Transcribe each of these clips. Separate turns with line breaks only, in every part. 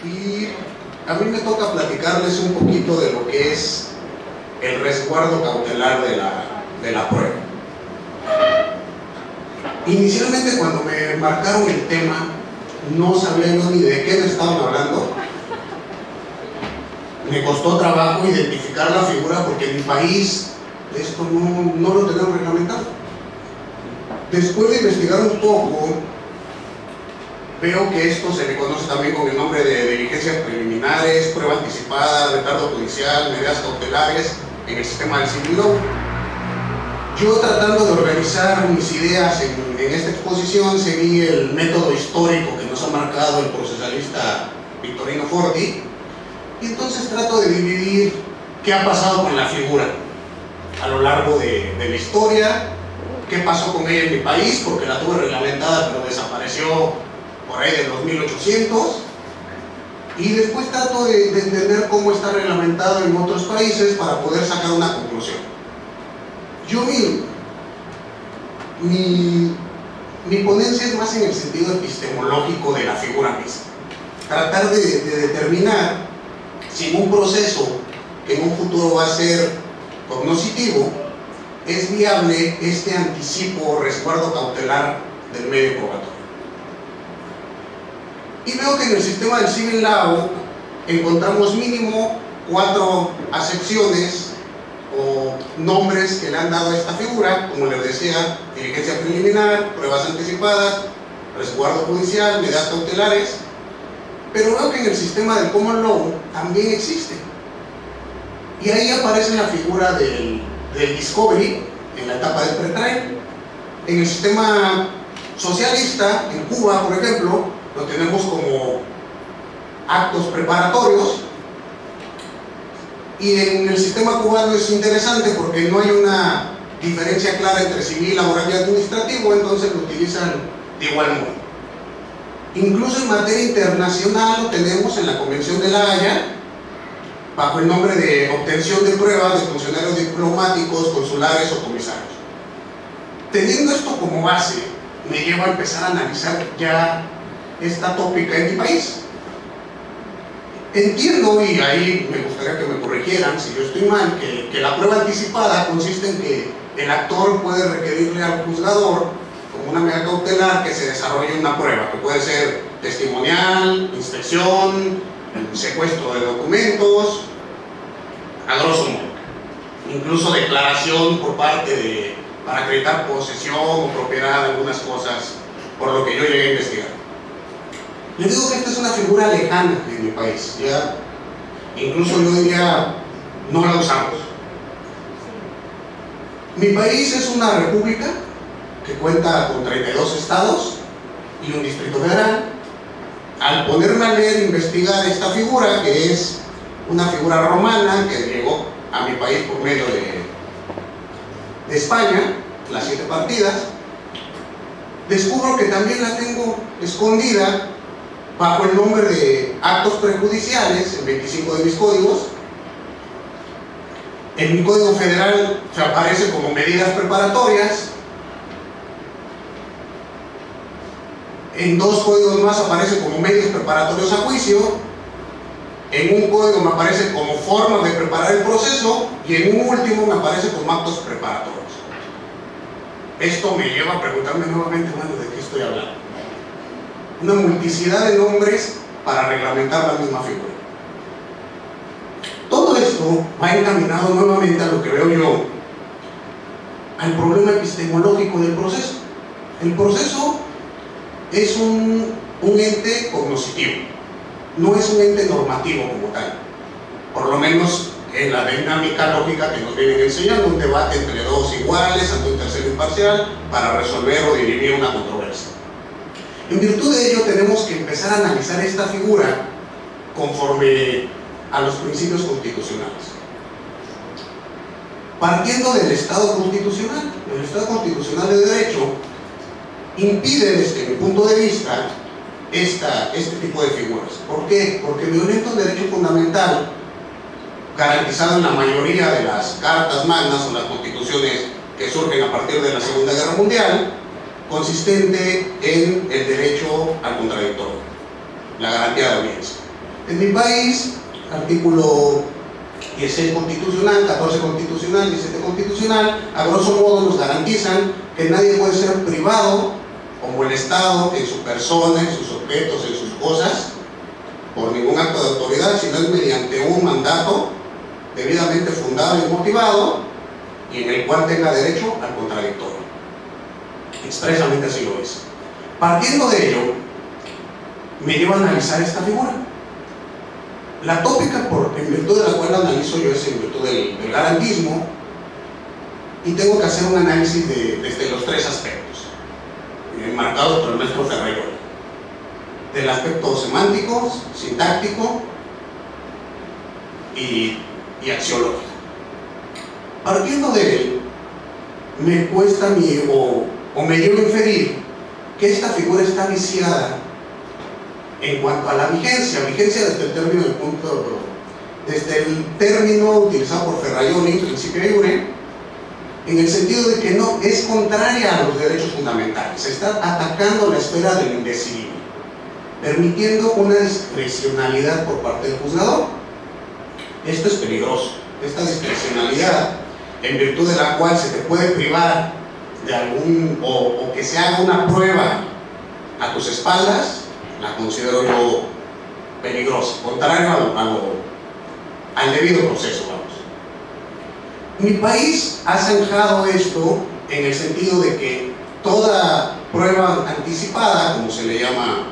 y a mí me toca platicarles un poquito de lo que es el resguardo cautelar de la prueba. Inicialmente, cuando me marcaron el tema, no sabía yo ni de qué me estaban hablando. Me costó trabajo identificar la figura porque en mi país esto no lo tenemos reglamentado. Después de investigar un poco, veo que esto se le conoce también con el nombre de diligencias preliminares, prueba anticipada, retardo judicial, medidas cautelares en el sistema del civil law. Yo, tratando de organizar mis ideas en esta exposición, seguí el método histórico que nos ha marcado el procesalista Victorino Forti, y entonces trato de dividir qué ha pasado con la figura a lo largo de la historia, qué pasó con ella en mi país, porque la tuve reglamentada pero desapareció por ahí de los 1800, y después trato de entender cómo está reglamentado en otros países para poder sacar una conclusión. Yo mi ponencia es más en el sentido epistemológico de la figura misma. Tratar de determinar si en un proceso que en un futuro va a ser cognoscitivo, es viable este anticipo o resguardo cautelar del medio probatorio. Y veo que en el sistema del civil law encontramos mínimo 4 acepciones o nombres que le han dado a esta figura, como les decía: diligencia preliminar, pruebas anticipadas, resguardo judicial, medidas cautelares. Pero veo que en el sistema del common law también existe, y ahí aparece la figura del discovery en la etapa del pretrial. En el sistema socialista, en Cuba por ejemplo, lo tenemos como actos preparatorios, y en el sistema cubano es interesante porque no hay una diferencia clara entre civil, laboral y administrativo, entonces lo utilizan de igual modo. Incluso en materia internacional lo tenemos en la Convención de La Haya, bajo el nombre de obtención de pruebas de funcionarios diplomáticos, consulares o comisarios. Teniendo esto como base, me lleva a empezar a analizar ya esta tópica en mi país. Entiendo, y ahí me gustaría que me corrigieran si yo estoy mal, que la prueba anticipada consiste en que el actor puede requerirle al juzgador como una medida cautelar que se desarrolle una prueba, que puede ser testimonial, inspección, secuestro de documentos, a grosso modo, incluso declaración por parte para acreditar posesión o propiedad de algunas cosas, por lo que yo llegué a investigar. Les digo que esta es una figura lejana en mi país, ya incluso yo diría no la usamos. Mi país es una república que cuenta con 32 estados y un distrito federal. Al ponerme a leer e investigar esta figura, que es una figura romana que llegó a mi país por medio de España, las 7 partidas, descubro que también la tengo escondida bajo el nombre de actos prejudiciales en 25 de mis códigos. En mi código federal se aparece como medidas preparatorias. En 2 códigos más aparece como medios preparatorios a juicio. En un código me aparece como formas de preparar el proceso, y en un último me aparece como actos preparatorios. Esto me lleva a preguntarme nuevamente, bueno, ¿de qué estoy hablando? Una multiplicidad de nombres para reglamentar la misma figura. Todo esto va encaminado nuevamente a lo que veo yo, al problema epistemológico del proceso. El proceso es un ente cognoscitivo, no es un ente normativo como tal, por lo menos en la dinámica lógica que nos vienen enseñando, un debate entre 2 iguales ante un tercero imparcial para resolver o dirimir una controversia. En virtud de ello tenemos que empezar a analizar esta figura conforme a los principios constitucionales. Partiendo del Estado constitucional, el Estado constitucional de derecho impide, desde mi punto de vista, este tipo de figuras. ¿Por qué? Porque violenta un derecho fundamental garantizado en la mayoría de las cartas magnas o las constituciones que surgen a partir de la Segunda Guerra Mundial, consistente en el derecho al contradictorio, la garantía de audiencia. En mi país, artículo 16 constitucional, 14 constitucional, 17 constitucional, a grosso modo nos garantizan que nadie puede ser privado, como el Estado, en su persona, en sus objetos, en sus cosas, por ningún acto de autoridad, sino es mediante un mandato debidamente fundado y motivado, y en el cual tenga derecho al contradictorio. Expresamente así lo es. Partiendo de ello, me lleva a analizar esta figura. La tópica en virtud de la cual analizo yo es en virtud del garantismo, y tengo que hacer un análisis desde los tres aspectos, marcados por el maestro Ferrayoli: del aspecto semántico, sintáctico y axiológico. Partiendo de él, me cuesta a mí, o me llevo a inferir que esta figura está viciada en cuanto a la vigencia desde el término utilizado por Ferrayoli, principio iure, en el sentido de que no es contraria a los derechos fundamentales, está atacando la esfera de lo indecidible, permitiendo una discrecionalidad por parte del juzgador. Esto es peligroso. Esta discrecionalidad, en virtud de la cual se te puede privar de algún, o que se haga una prueba a tus espaldas, la considero yo peligrosa, contrario al debido proceso, vamos. Mi país ha zanjado esto en el sentido de que toda prueba anticipada, como se le llama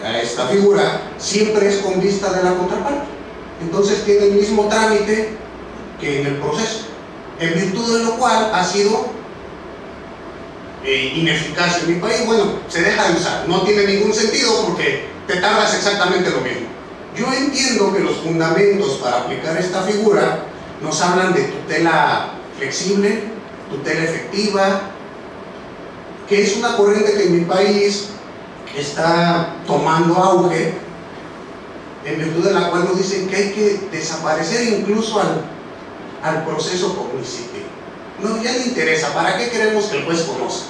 a esta figura, siempre es con vista de la contraparte. Entonces tiene el mismo trámite que en el proceso, en virtud de lo cual ha sido ineficaz en mi país. Bueno, se deja de usar, no tiene ningún sentido porque te tardas exactamente lo mismo. Yo entiendo que los fundamentos para aplicar esta figura nos hablan de tutela flexible, tutela efectiva, que es una corriente que en mi país está tomando auge, en virtud de la cual nos dicen que hay que desaparecer incluso al proceso cognoscitivo. No, ya no interesa. ¿Para qué queremos que el juez conozca?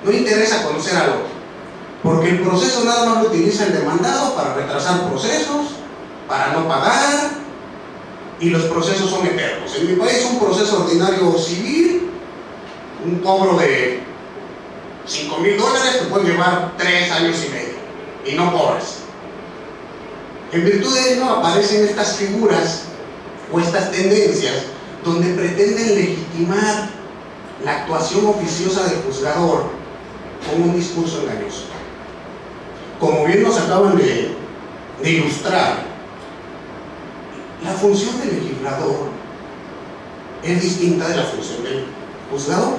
No interesa conocer al otro, porque el proceso nada más lo utiliza el demandado para retrasar procesos, para no pagar, y los procesos son eternos. En mi país, un proceso ordinario civil, un cobro de $5,000 te puede llevar 3 años y medio y no cobras. En virtud de ello aparecen estas figuras o estas tendencias donde pretenden legitimar la actuación oficiosa del juzgador con un discurso engañoso. Como bien nos acaban de ilustrar, la función del legislador es distinta de la función del juzgador.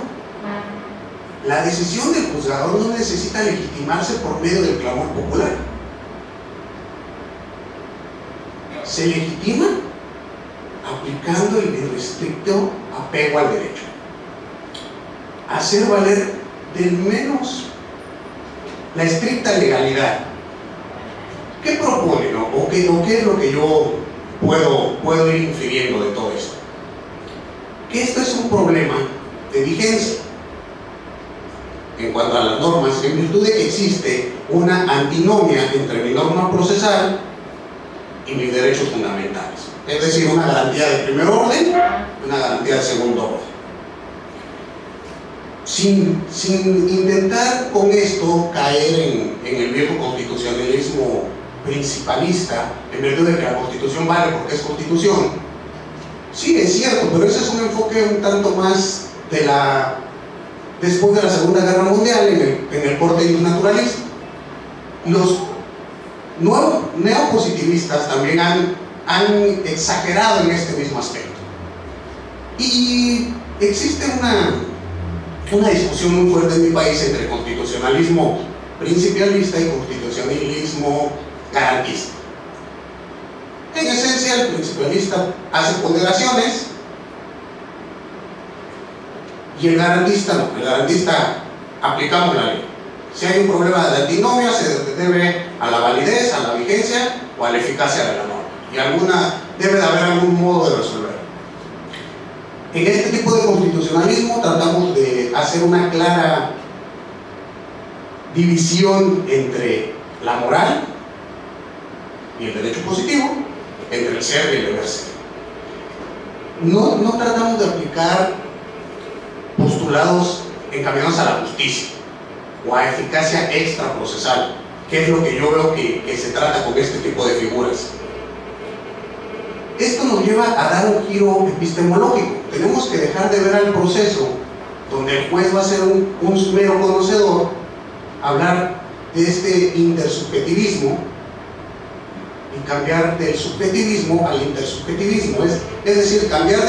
La decisión del juzgador no necesita legitimarse por medio del clamor popular. Se legitima aplicando el irrestricto apego al derecho, hacer valer del menos la estricta legalidad. ¿Qué propone, no? ¿O qué es lo que yo puedo ir infiriendo de todo esto? Que esto es un problema de vigencia en cuanto a las normas, en virtud de que existe una antinomia entre mi norma procesal y mis derechos fundamentales, es decir, una garantía de primer orden y una garantía de segundo orden. Sin intentar con esto caer en el viejo constitucionalismo principalista, en virtud de que la Constitución vale porque es Constitución. Sí, es cierto, pero ese es un enfoque un tanto más después de la Segunda Guerra Mundial, en el corte naturalista. Los neopositivistas también han exagerado en este mismo aspecto. Y existe una discusión muy fuerte en mi país entre constitucionalismo principialista y constitucionalismo garantista. En esencia, el principialista hace ponderaciones y el garantista no. El garantista aplicamos la ley. Si hay un problema de antinomia, se debe a la validez, a la vigencia o a la eficacia de la norma, y debe de haber algún modo de resolverlo. En este tipo de constitucionalismo tratamos de hacer una clara división entre la moral y el derecho positivo, entre el ser y el deber ser. No tratamos de aplicar postulados encaminados a la justicia o a eficacia extraprocesal, que es lo que yo veo que se trata con este tipo de figuras. Esto nos lleva a dar un giro epistemológico. Tenemos que dejar de ver al proceso donde el juez va a ser un mero conocedor, hablar de este intersubjetivismo y cambiar del subjetivismo al intersubjetivismo, es decir, cambiar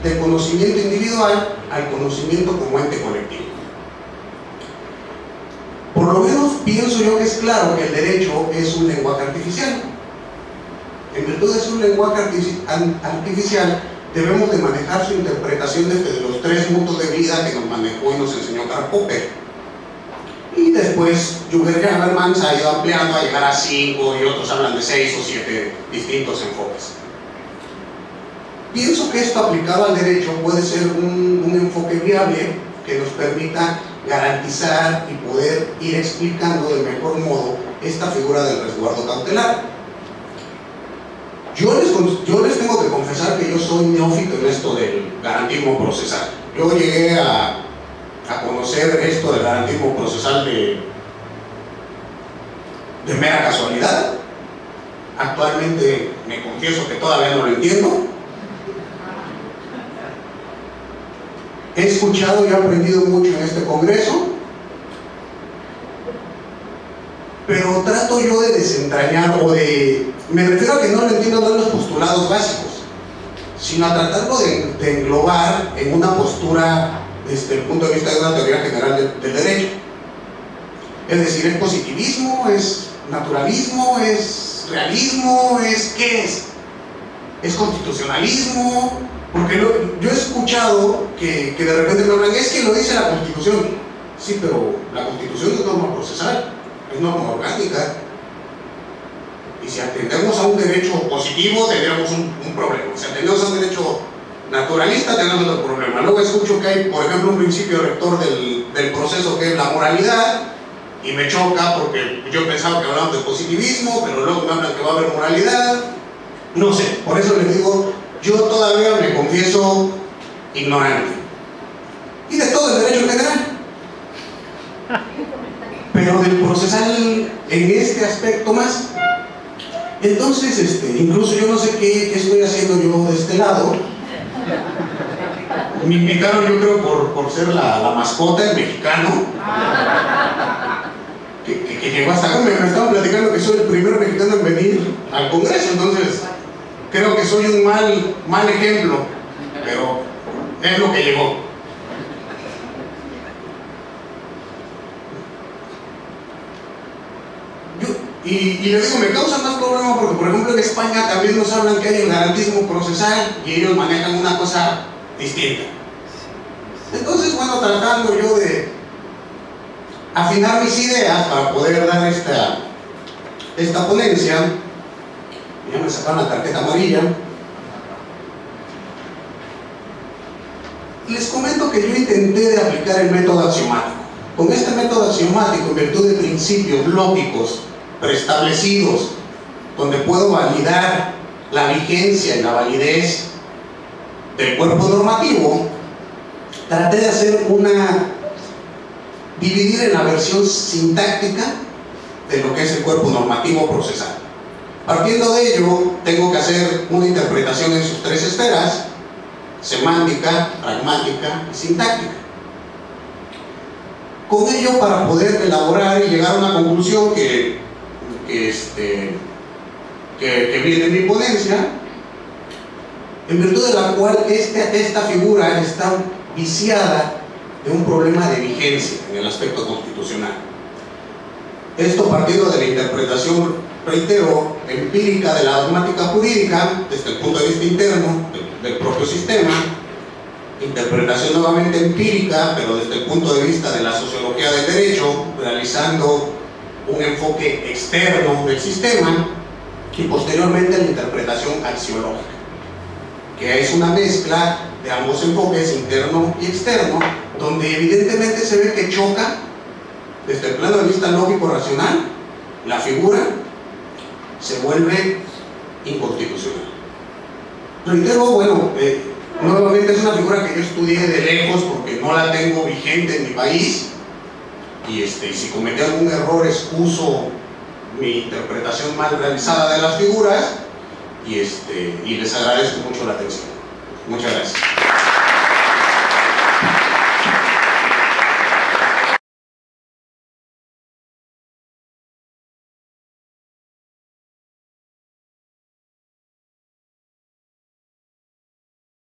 del conocimiento individual al conocimiento como ente colectivo. Por lo menos pienso yo que es claro que el derecho es un lenguaje artificial. En virtud de ser un lenguaje artificial, debemos de manejar su interpretación desde los 3 mundos de vida que nos manejó y nos enseñó Karl Popper. Y después Jürgen Habermas ha ido ampliando a llegar a 5 y otros hablan de 6 o 7 distintos enfoques. Pienso que esto aplicado al derecho puede ser un enfoque viable que nos permita garantizar y poder ir explicando de mejor modo esta figura del resguardo cautelar. Yo les tengo que confesar que yo soy neófito en esto del garantismo procesal. Yo llegué a conocer esto del garantismo procesal de mera casualidad. Actualmente me confieso que todavía no lo entiendo. He escuchado y he aprendido mucho en este congreso, pero trato yo de desentrañar me refiero a que no lo entiendo no en los postulados básicos, sino a tratarlo de englobar en una postura desde el punto de vista de una teoría general del derecho. Es decir, ¿es positivismo? ¿Es naturalismo? ¿Es realismo? ¿Qué es? ¿Es constitucionalismo? Porque yo he escuchado que de repente me hablan, es que lo dice la Constitución. Sí, pero la Constitución es norma procesal, es norma orgánica. Y si atendemos a un derecho positivo, tendríamos un problema. Si atendemos a un derecho naturalista, tenemos otro problema. Luego escucho que hay, por ejemplo, un principio rector del proceso que es la moralidad, y me choca porque yo pensaba que hablaban de positivismo, pero luego me hablan que va a haber moralidad. No sé, por eso les digo, yo todavía me confieso ignorante. Y de todo el derecho en general. Pero del procesal en este aspecto más. Entonces, incluso yo no sé qué estoy haciendo yo de este lado. Me invitaron, yo creo, por ser la mascota, el mexicano, que llegó hasta acá. Me estaban platicando que soy el primer mexicano en venir al Congreso, entonces creo que soy un mal ejemplo, pero es lo que llegó. Y les digo, me causa más problema porque, por ejemplo, en España también nos hablan que hay el garantismo procesal y ellos manejan una cosa distinta. Entonces, bueno, tratando yo de afinar mis ideas para poder dar esta ponencia, ya me sacaron la tarjeta amarilla. Les comento que yo intenté de aplicar el método axiomático. Con este método axiomático, en virtud de principios lógicos preestablecidos, donde puedo validar la vigencia y la validez del cuerpo normativo, traté de hacer dividir en la versión sintáctica de lo que es el cuerpo normativo procesal. Partiendo de ello, tengo que hacer una interpretación en sus 3 esferas: semántica, pragmática y sintáctica. Con ello, para poder elaborar y llegar a una conclusión que viene en mi ponencia, en virtud de la cual esta figura está viciada de un problema de vigencia en el aspecto constitucional. Esto partiendo de la interpretación, reitero, empírica de la dogmática jurídica desde el punto de vista interno del propio sistema, interpretación nuevamente empírica, pero desde el punto de vista de la sociología del derecho, realizando un enfoque externo del sistema, y posteriormente la interpretación axiológica, que es una mezcla de ambos enfoques, interno y externo, donde evidentemente se ve que choca desde el plano de vista lógico-racional la figura se vuelve inconstitucional. Reitero, bueno, nuevamente es una figura que yo estudié de lejos porque no la tengo vigente en mi país, y si cometí algún error excuso mi interpretación mal realizada de las figuras, y les agradezco mucho la atención. Muchas gracias.